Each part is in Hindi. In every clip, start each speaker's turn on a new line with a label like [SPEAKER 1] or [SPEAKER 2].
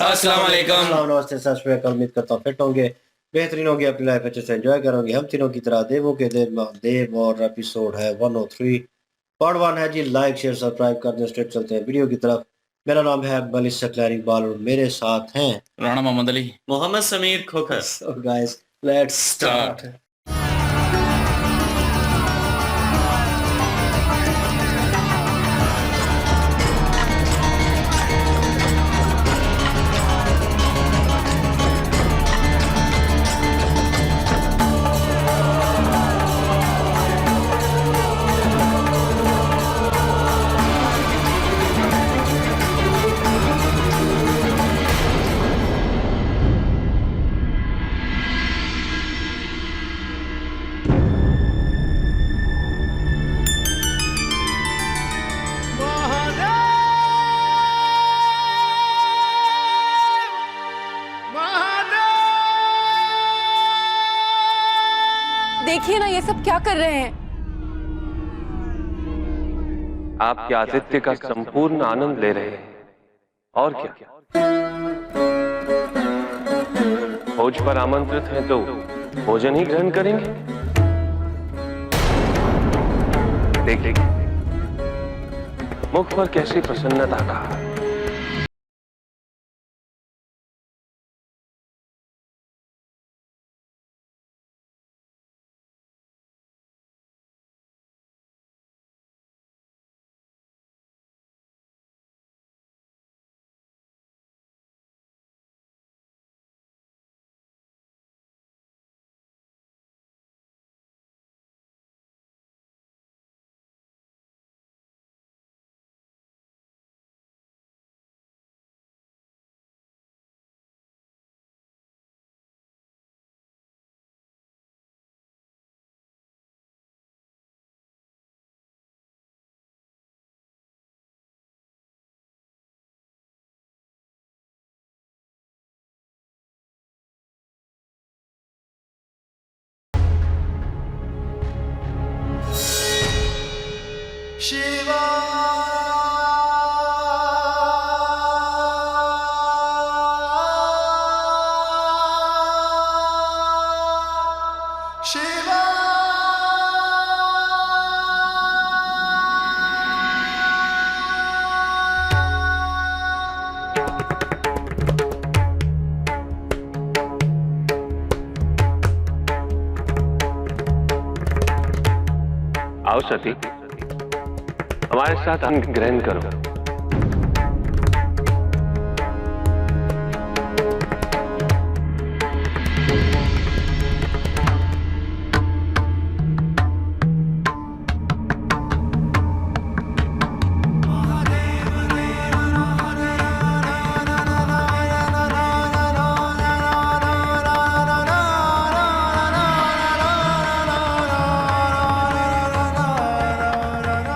[SPEAKER 1] अस्सलाम वालेकुम।
[SPEAKER 2] अस्सलाम, नमस्ते, सत श्री अकाल। उम्मीद करता हूँ फिट होंगे, बेहतरीन होंगे, अपनी लाइफ अच्छे से एंजॉय करोगे। हम तीनों की तरह देवों के देव और एपिसोड है 103 पार्ट 1 है जी। लाइक शेयर सब्सक्राइब कर दें। स्ट्रेट चलते हैं वीडियो की तरफ। मेरा नाम है मलिक सकलैर इकबाल और मेरे साथ हैं
[SPEAKER 1] Rana Mohammad Ali.
[SPEAKER 3] Mohammad Sameer Khokhar.
[SPEAKER 2] So guys, let's
[SPEAKER 1] Start.
[SPEAKER 2] Start.
[SPEAKER 4] देखिए ना, ये सब क्या कर रहे हैं।
[SPEAKER 5] आपके आतिथ्य का संपूर्ण आनंद ले रहे हैं। और क्या, भोज पर आमंत्रित हैं तो भोजन ही ग्रहण करेंगे। देखिए, मुख पर कैसी प्रसन्नता का। आओ सती, हमारे साथ अन्न ग्रहण करो।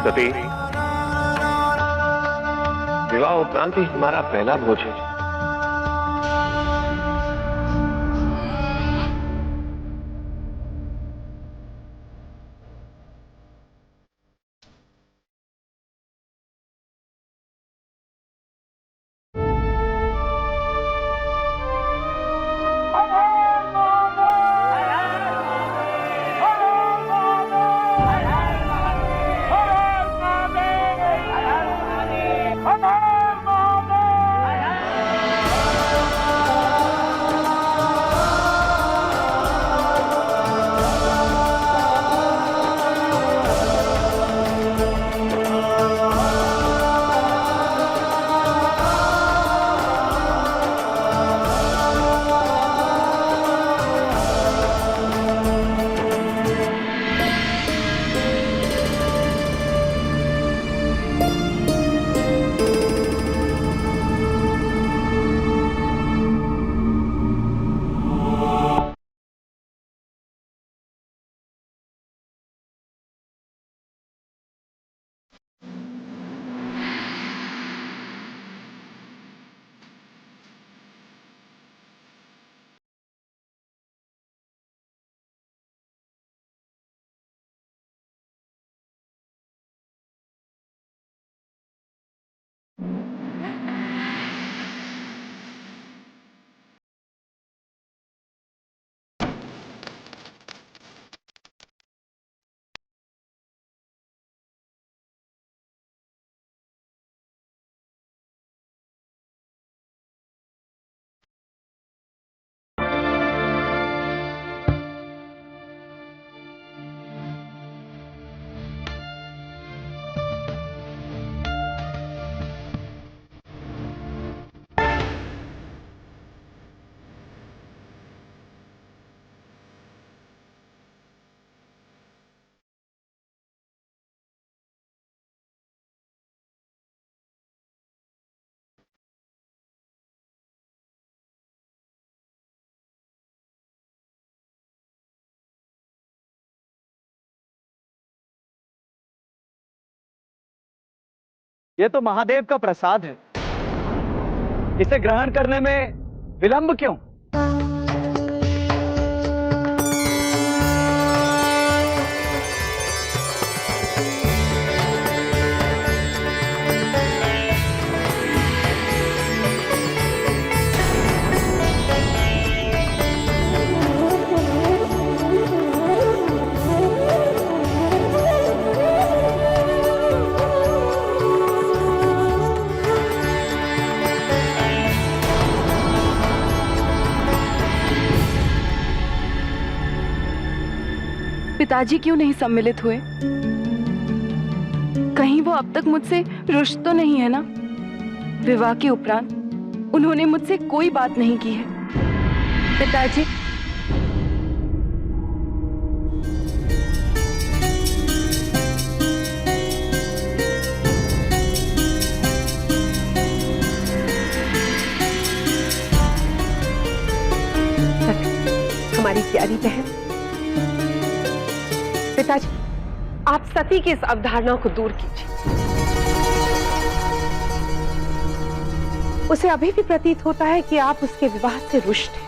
[SPEAKER 5] सती, विवाह उपरांत ही हमारा पहला भोज है।
[SPEAKER 1] ये तो महादेव का प्रसाद है, इसे ग्रहण करने में विलंब क्यों?
[SPEAKER 4] पिताजी क्यों नहीं सम्मिलित हुए? कहीं वो अब तक मुझसे रुष्ट तो नहीं है ना? विवाह के उपरांत उन्होंने मुझसे कोई बात नहीं की है। पिताजी,
[SPEAKER 3] हमारी प्यारी बहन, पिताजी आप सती की इस अवधारणा को दूर कीजिए। उसे अभी भी प्रतीत होता है कि आप उसके विवाह से रुष्ट हैं।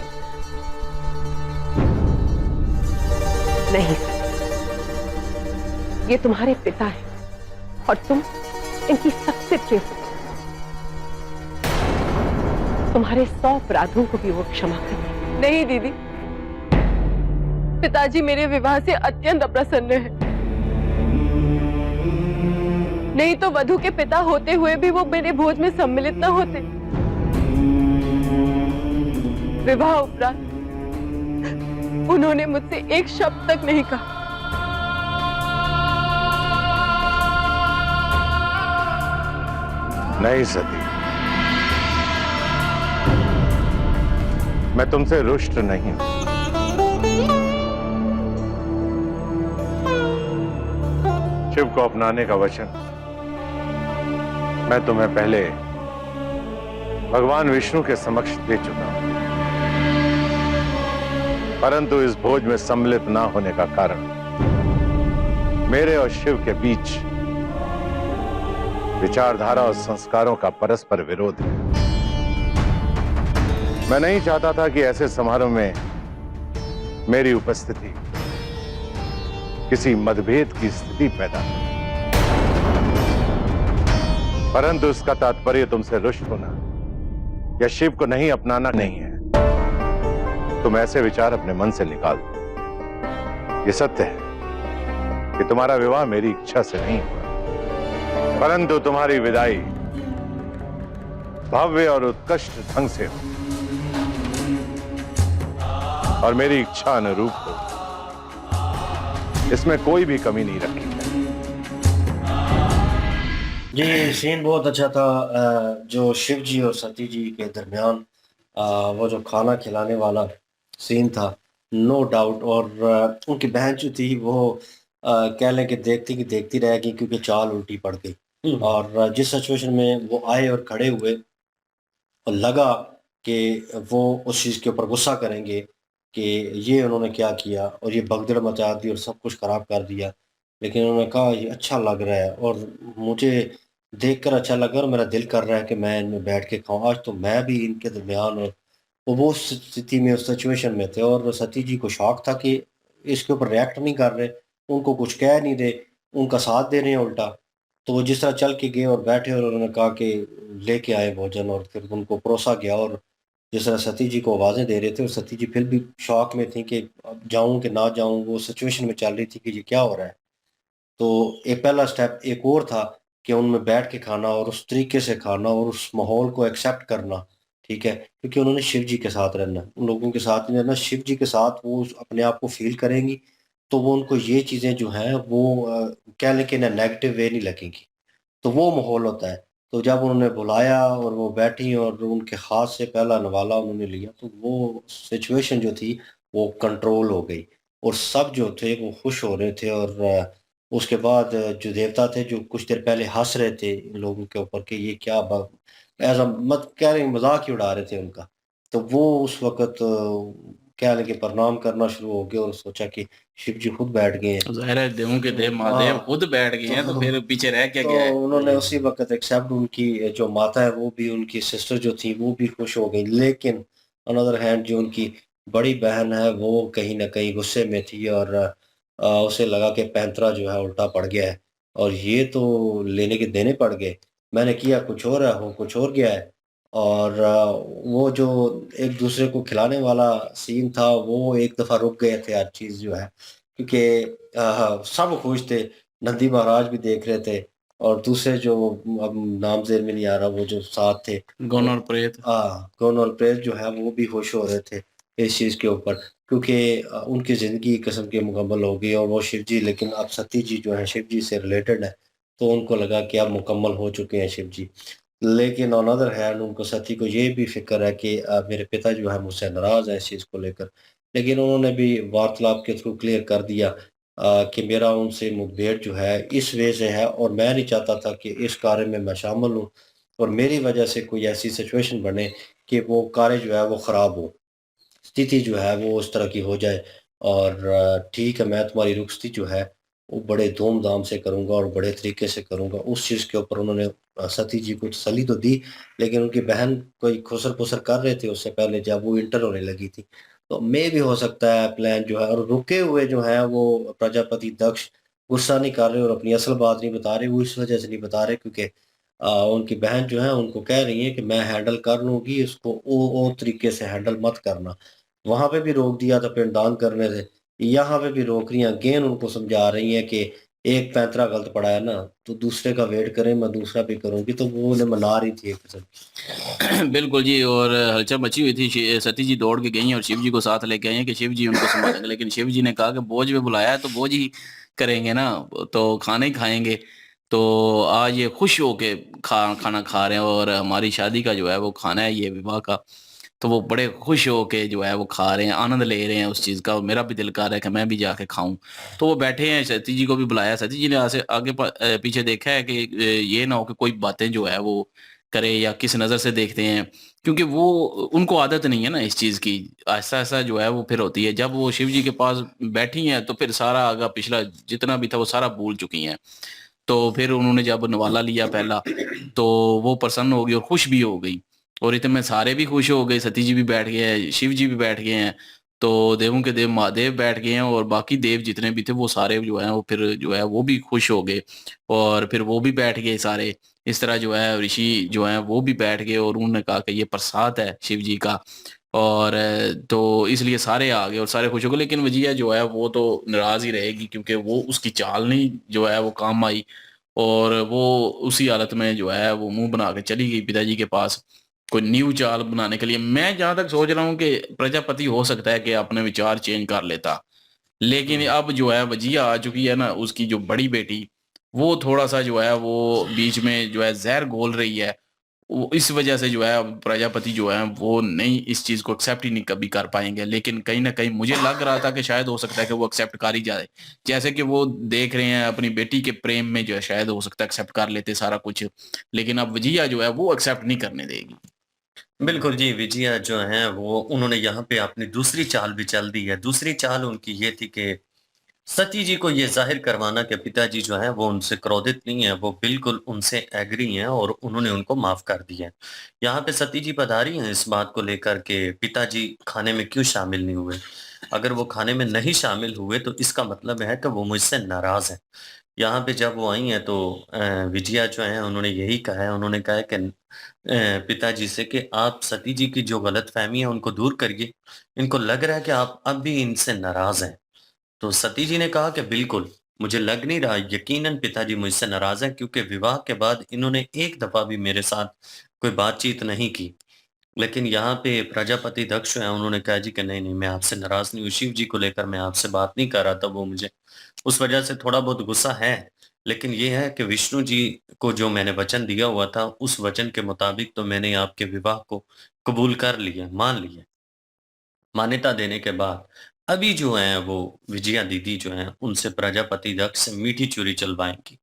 [SPEAKER 3] नहीं सती, ये तुम्हारे पिता हैं और तुम इनकी सबसे प्रिय पुत्री। तुम्हारे 100 अपराधों को भी वो क्षमा करें।
[SPEAKER 4] नहीं दीदी, पिताजी मेरे विवाह से अत्यंत अप्रसन्न है। नहीं तो वधु के पिता होते हुए भी वो मेरे भोज में सम्मिलित न होते। विवाह उपरांत उन्होंने मुझसे एक शब्द तक नहीं कहा।
[SPEAKER 6] नहीं सती, मैं तुमसे रुष्ट नहीं हूं। शिव को अपनाने का वचन मैं तुम्हें पहले भगवान विष्णु के समक्ष दे चुका हूं, परंतु इस भोज में सम्मिलित ना होने का कारण मेरे और शिव के बीच विचारधारा और संस्कारों का परस्पर विरोध है। मैं नहीं चाहता था कि ऐसे समारोह में मेरी उपस्थिति किसी मतभेद की स्थिति पैदा हो, परंतु इसका तात्पर्य तुमसे रुष्ट होना या शिव को नहीं अपनाना नहीं है। तुम ऐसे विचार अपने मन से निकाल दो। ये सत्य है कि तुम्हारा विवाह मेरी इच्छा से नहीं हुआ, परंतु तुम्हारी विदाई भव्य और उत्कृष्ट ढंग से हो और मेरी इच्छा अनुरूप हो, इसमें कोई भी कमी नहीं रखी है।
[SPEAKER 2] जी, सीन बहुत अच्छा था। जो शिव जी और सती जी के दरमियान वो जो खाना खिलाने वाला सीन था, नो डाउट। और उनकी बहन जो थी वो कह लें कि देखती रह गई, क्योंकि चाल उल्टी पड़ गई। और जिस सिचुएशन में वो आए और खड़े हुए और लगा कि वो उस चीज़ के ऊपर गुस्सा करेंगे कि ये उन्होंने क्या किया और ये भगदड़ मचा दी और सब कुछ ख़राब कर दिया, लेकिन उन्होंने कहा ये अच्छा लग रहा है और मुझे देखकर अच्छा लगा और मेरा दिल कर रहा है कि मैं इनमें बैठ के खाऊं। आज तो मैं भी इनके दरमियान, और वो उस स्थिति में, उस सिचुएशन में थे। और सती जी को शौक था कि इसके ऊपर रिएक्ट नहीं कर रहे, उनको कुछ कह नहीं रहे, उनका साथ दे रहे हैं उल्टा। तो वो जिस तरह चल के गए और बैठे और उन्होंने कहा कि लेके आए भोजन, और फिर उनको परोसा गया। और जिस तरह सती जी को आवाज़ें दे रहे थे, और सती जी फिर भी शौक में थी कि अब जाऊं कि ना जाऊं, वो सिचुएशन में चल रही थी कि ये क्या हो रहा है। तो एक पहला स्टेप एक और था कि उनमें बैठ के खाना और उस तरीके से खाना और उस माहौल को एक्सेप्ट करना, ठीक है, क्योंकि उन्होंने शिव जी के साथ रहना है, उन लोगों के साथ नहीं रहना। शिव जी के साथ वो अपने आप को फील करेंगी, तो वो उनको ये चीज़ें जो हैं वो कह लें कि ना नेगेटिव वे नहीं लगेंगी। तो वो माहौल होता है। तो जब उन्होंने बुलाया और वो बैठी और उनके हाथ से पहला नवाला उन्होंने लिया, तो वो सिचुएशन जो थी वो कंट्रोल हो गई और सब जो थे वो खुश हो रहे थे। और उसके बाद जो देवता थे, जो कुछ देर पहले हंस रहे थे इन लोगों के ऊपर कि ये क्या ऐसा मत कह रहे, मजाक ही उड़ा रहे थे उनका, तो वो उस वक्त क्या लगे प्रणाम करना शुरू हो गए और सोचा कि शिव जी खुद बैठ गए हैं।
[SPEAKER 7] ज़ाहिर है देवों के देव महादेव
[SPEAKER 2] हाँ,
[SPEAKER 7] खुद बैठ गए हैं, तो फिर पीछे रह क्या
[SPEAKER 2] तो
[SPEAKER 7] गया है।
[SPEAKER 2] उन्होंने उसी वक्त एक्सेप्ट, उनकी जो माता है वो भी, उनकी सिस्टर जो थी वो भी खुश हो गई, लेकिन अनदर हैंड जो उनकी बड़ी बहन है वो कहीं ना कहीं गुस्से में थी और उसे लगा कि पैंतरा जो है उल्टा पड़ गया है और ये तो लेने के देने पड़ गए, मैंने किया कुछ और है, हो कुछ और गया है। और वो जो एक दूसरे को खिलाने वाला सीन था वो एक दफ़ा रुक गए थे हर चीज़ जो है, क्योंकि सब खुश थे, नंदी महाराज भी देख रहे थे और दूसरे जो अब नाम ज़ेहन में नहीं आ रहा वो जो साथ थे,
[SPEAKER 7] गौन और प्रेत।
[SPEAKER 2] गौन और प्रेत जो है वो भी खुश हो रहे थे इस चीज़ के ऊपर, क्योंकि उनकी ज़िंदगी एक किस्म की मुकम्मल हो गई और वो शिव जी, लेकिन अब सती जी जो है शिव जी से रिलेटेड है, तो उनको लगा कि अब मुकम्मल हो चुके हैं शिव जी। लेकिन ऑन अदर हैंड उनको सती को ये भी फ़िक्र है कि मेरे पिता जो है मुझसे नाराज़ है इस चीज़ को लेकर। लेकिन उन्होंने भी वार्तालाप के थ्रू क्लियर कर दिया कि मेरा उनसे मुठभेड़ जो है इस वजह से है और मैं नहीं चाहता था कि इस कार्य में मैं शामिल हूँ और मेरी वजह से कोई ऐसी सिचुएशन बने कि वो कार्य जो है वो ख़राब हो, स्थिति जो है वो उस तरह की हो जाए। और ठीक है, मैं तुम्हारी रुखसती जो है वो बड़े धूम-धाम से करूँगा और बड़े तरीके से करूँगा। उस चीज़ के ऊपर उन्होंने सती जी को तसल्ली तो दी, लेकिन उनकी बहन कोई खुसर-पुसर कर रहे थे उससे पहले जब वो इंटर होने लगी थी। तो मे भी हो सकता है प्लान जो है, और रुके हुए जो हैं वो प्रजापति दक्ष गुस्सा नहीं कर रहे और अपनी असल बात नहीं बता रहे, वो इस वजह से नहीं बता रहे क्योंकि उनकी बहन जो है उनको कह रही है कि मैं हैंडल कर लूँगी, इसको ओ तरीके से हैंडल मत करना। वहाँ पे भी रोक दिया था पिंडदान करने से, यहाँ पे भी रोक रही हैं, अगेन उनको समझा रही हैं कि एक पैंतरा गलत पड़ा है ना, तो दूसरे का वेट करें, मैं दूसरा भी करूँगी, तो वो उन्हें मना रही थी एक किस्म की।
[SPEAKER 7] बिल्कुल जी, और हलचल मची हुई थी। सती जी दौड़ के गई हैं और शिव जी को साथ लेके आई हैं कि शिव जी उनको संभालेंगे, लेकिन शिव जी ने कहा कि बोझ पे बुलाया है तो बोझ ही करेंगे ना, तो खाना ही खाएंगे। तो आज ये खुश होके खाना खा रहे हैं और हमारी शादी का जो है वो खाना है ये विवाह का, तो वो बड़े खुश होके जो है वो खा रहे हैं, आनंद ले रहे हैं उस चीज़ का। और मेरा भी दिल कर रहा है कि मैं भी जाके खाऊं। तो वो बैठे हैं, सती जी को भी बुलाया। सती जी ने आगे पीछे देखा है कि ये ना हो कि कोई बातें जो है वो करे या किस नज़र से देखते हैं, क्योंकि वो उनको आदत नहीं है ना इस चीज़ की। ऐसा ऐसा जो है वो फिर होती है जब वो शिव जी के पास बैठी हैं, तो फिर सारा आगा पिछला जितना भी था वो सारा भूल चुकी हैं। तो फिर उन्होंने जब नवाला लिया पहला, तो वो प्रसन्न हो गई और खुश भी हो गई, और इतने में सारे भी खुश हो गए। सती जी भी बैठ गए हैं, शिव जी भी बैठ गए हैं, तो देवों के देव महादेव बैठ गए हैं और बाकी देव जितने भी थे वो सारे जो हैं वो फिर जो है वो भी खुश हो गए और फिर वो भी बैठ गए सारे। इस तरह जो है ऋषि जो हैं वो भी बैठ गए और उन्होंने कहा कि ये प्रसाद है शिव जी का, और तो इसलिए सारे आ गए और सारे खुश हो गए। लेकिन वजिया जो है वो तो नाराज़ ही रहेगी, क्योंकि वो उसकी चाल नहीं जो है वो काम आई, और वो उसी हालत में जो है वो मुँह बना के चली गई पिताजी के पास कोई न्यू चाल बनाने के लिए। मैं जहाँ तक सोच रहा हूँ कि प्रजापति हो सकता है कि अपने विचार चेंज कर लेता, लेकिन अब जो है वजिया आ चुकी है ना, उसकी जो बड़ी बेटी, वो थोड़ा-सा जो है वो बीच में जो है ज़हर घोल रही है। वो इस वजह से जो है अब प्रजापति जो है वो नहीं इस चीज़ को एक्सेप्ट ही नहीं कभी कर पाएँगे। लेकिन कहीं न कहीं मुझे लग रहा था कि शायद हो सकता है कि वो एक्सेप्ट कर ही जाए। जैसे कि वो देख रहे हैं अपनी बेटी के प्रेम में जो है शायद हो सकता है एक्सेप्ट कर लेते सारा कुछ। लेकिन अब वजिया जो है वो एक्सेप्ट नहीं करने देगी।
[SPEAKER 8] बिल्कुल जी, विजया जो हैं वो उन्होंने यहाँ पे अपनी दूसरी चाल भी चल दी है। दूसरी चाल उनकी ये थी कि सती जी को ये ज़ाहिर करवाना कि पिताजी जो हैं वो उनसे क्रोधित नहीं है, वो बिल्कुल उनसे एग्री हैं और उन्होंने उनको माफ़ कर दिया है। यहाँ पे सती जी पधारी हैं इस बात को लेकर के पिताजी खाने में क्यों शामिल नहीं हुए। अगर वो खाने में नहीं शामिल हुए तो इसका मतलब है कि वो मुझसे नाराज़ हैं। यहाँ पे जब वो आई हैं तो विजया जो हैं उन्होंने यही कहा है, उन्होंने कहा है कि पिताजी से कि आप सती जी की जो गलतफ़हमी है उनको दूर करिए। इनको लग रहा है कि आप अब भी इनसे नाराज़ हैं। तो सती जी ने कहा कि बिल्कुल, मुझे लग नहीं रहा, यकीनन पिताजी मुझसे नाराज़ हैं क्योंकि विवाह के बाद इन्होंने एक दफ़ा भी मेरे साथ कोई बातचीत नहीं की। लेकिन यहाँ पे प्रजापति दक्ष जो हैं उन्होंने कहा जी कि नहीं, नहीं मैं आपसे नाराज़ नहीं हूँ, शिव जी को लेकर मैं आपसे बात नहीं कर रहा था, वो मुझे उस वजह से थोड़ा बहुत गुस्सा है। लेकिन ये है कि विष्णु जी को जो मैंने वचन दिया हुआ था, उस वचन के मुताबिक तो मैंने आपके विवाह को कबूल कर लिया, मान लिया। मान्यता देने के बाद अभी जो हैं वो विजया दीदी जो हैं उनसे प्रजापति दक्ष से मीठी चूरी चलवाएँगी।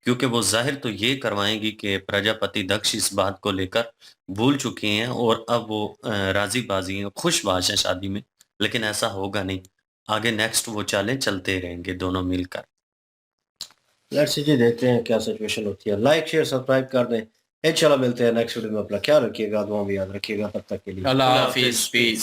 [SPEAKER 8] क्योंकि वो ज़ाहिर तो ये करवाएँगी कि प्रजापति दक्ष इस बात को लेकर भूल चुके हैं और अब वो राज़ी-बाज़ी हैं, खुशबाश हैं शादी में लेकिन ऐसा होगा नहीं, आगे नेक्स्ट वो चालें चलते रहेंगे दोनों मिलकर।
[SPEAKER 2] लेट्स जी देखते हैं क्या सिचुएशन होती है। लाइक शेयर सब्सक्राइब कर दें। इंशाल्लाह मिलते हैं नेक्स्ट वीडियो में। अपना ख्याल रखिएगा, दुआ में याद रखिएगा। तब तक के लिए
[SPEAKER 7] अल्लाह हाफिज, पीस।